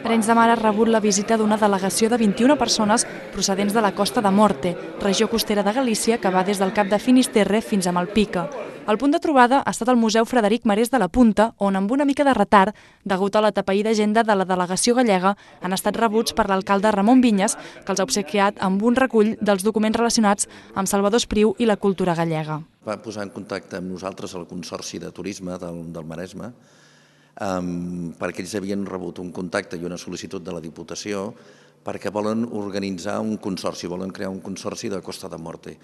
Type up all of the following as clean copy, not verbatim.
Arenys de Mar ha rebut la visita d'una delegació de 21 persones procedents de la Costa de Morte, regió costera de Galícia que va des del Cap de Finisterre fins a Malpica. El punt de trobada ha estat el Museu Frederic Marès de la Punta, on amb una mica de retard, degut a la tapaïda agenda de la delegació gallega, han estat rebuts per l'alcalde Ramon Vinyes, que els ha obsequiat amb un recull dels documents relacionats amb Salvador Espriu i la cultura gallega. Va posar en contacte amb nosaltres el Consorci de Turisme del Maresme, perquè ells havien rebut un contacte i una sol·licitud de la Diputació perquè volen organitzar un consorci, volen crear un consorci de Costa de Morte.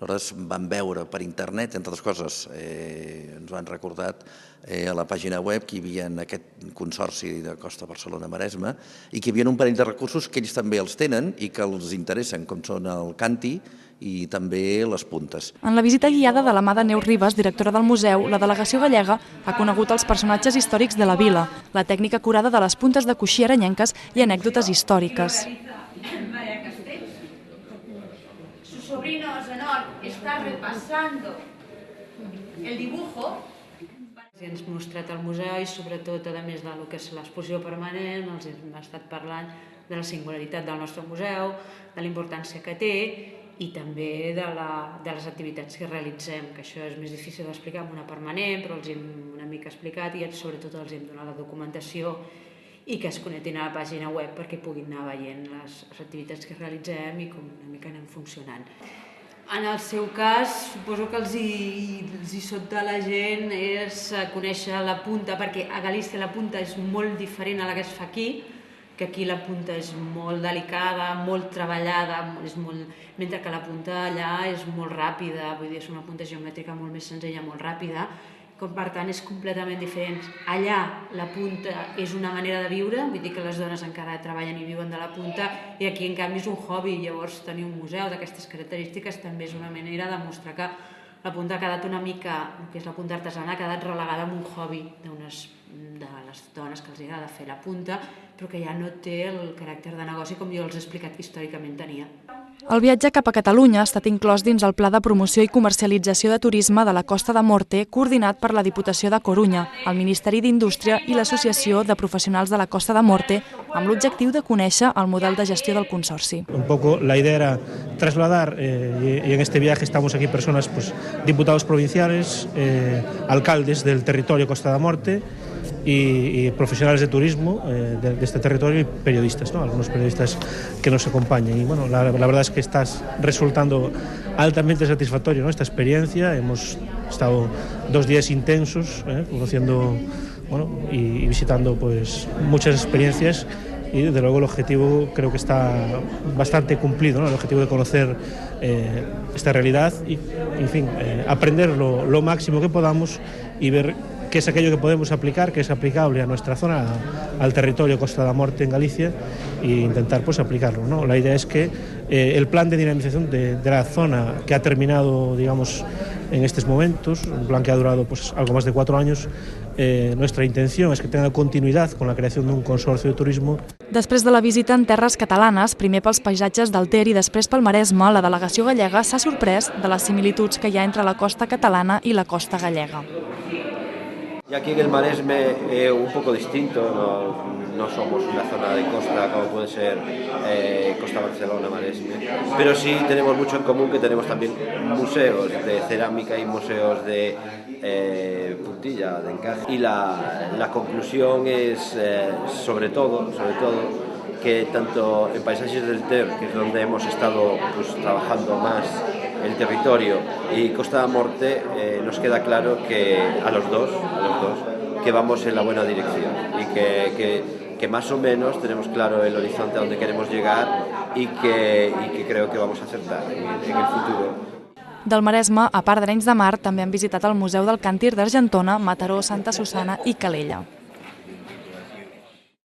Aleshores van veure per internet, entre altres coses, ens ho han recordat a la pàgina web que hi havia aquest consorci de Costa Barcelona-Maresme i que hi havia un parell de recursos que ells també els tenen i que els interessen, com són el Canti i també les puntes. En la visita guiada de la mà de Neus Ribas, directora del museu, la delegació gallega ha conegut els personatges històrics de la vila, la tècnica curada de les puntes de coixí aranyenques i anècdotes històriques. Su sobrino Zenón está repasando el dibujo. Ens ha mostrat el museu i sobretot, a més del que és l'exposició permanent, els hem estat parlant de la singularitat del nostre museu, de la importància que té i també de les activitats que realitzem, que això és més difícil d'explicar amb una permanent, però els hem una mica explicat i sobretot els hem donat la documentació i que es connectin a la pàgina web perquè puguin anar veient les activitats que realitzem i com una mica anem funcionant. En el seu cas, suposo que els hi sobta a la gent és conèixer la punta, perquè a Galícia la punta és molt diferent a la que es fa aquí, que aquí la punta és molt delicada, molt treballada, mentre que la punta allà és molt ràpida, vull dir, és una punta geomètrica molt més senzilla, molt ràpida, per tant és completament diferent. Allà la punta és una manera de viure, vull dir que les dones encara treballen i viuen de la punta, i aquí en canvi és un hobby, llavors tenir un museu d'aquestes característiques també és una manera de mostrar que la punta ha quedat una mica, el que és la punta artesana, ha quedat relegada amb un hobby de les dones que els agrada fer la punta, però que ja no té el caràcter de negoci com jo els he explicat que històricament tenia. El viatge cap a Catalunya ha estat inclòs dins el Pla de Promoció i Comercialització de Turisme de la Costa de Morte, coordinat per la Diputació de Corunya, el Ministeri d'Indústria i l'Associació de Professionals de la Costa de Morte, amb l'objectiu de conèixer el model de gestió del consorci. Un poco la idea era trasladar, y en este viaje estamos aquí personas, diputados provinciales, alcaldes del territorio Costa de Morte, y profesionales de turismo de este territorio y periodistas, ¿no? Algunos periodistas que nos acompañan. Y bueno, la verdad es que está resultando altamente satisfactorio, ¿no? Esta experiencia. Hemos estado 2 días intensos conociendo y visitando muchas experiencias y desde luego el objetivo creo que está bastante cumplido, ¿no? El objetivo de conocer esta realidad y en fin, aprender lo máximo que podamos y ver qué es aquello que podemos aplicar, que es aplicable a nuestra zona, al territorio Costa de Morte en Galicia, e intentar aplicarlo, ¿no? La idea es que el plan de dinamización de la zona que ha terminado, digamos, en estos momentos, un plan que ha durado algo más de 4 años, nuestra intención es que tenga continuïtat con la creació d'un consorci de turisme. Després de la visita en terres catalanes, primer pels paisatges del Ter i després pel Maresme, la delegació gallega s'ha sorprès de les similituds que hi ha entre la costa catalana i la costa gallega. Y aquí en el Maresme es un poco distinto, no somos una zona de costa como puede ser Costa Barcelona, Maresme, pero sí tenemos mucho en común, que tenemos también museos de cerámica y museos de puntilla, de encaje. Y la conclusión es sobre todo que tanto en Paisajes del Ter, que es donde hemos estado trabajando más el territorio, y Costa de Morte, nos queda claro que a los dos que vamos en la buena dirección y que más o menos tenemos claro el horizonte a donde queremos llegar y que creo que vamos a acertar en el futuro. Del Maresme, a part d'Arenys de Mar, també han visitat el Museu del Càntir d'Argentona, Mataró, Santa Susanna i Calella.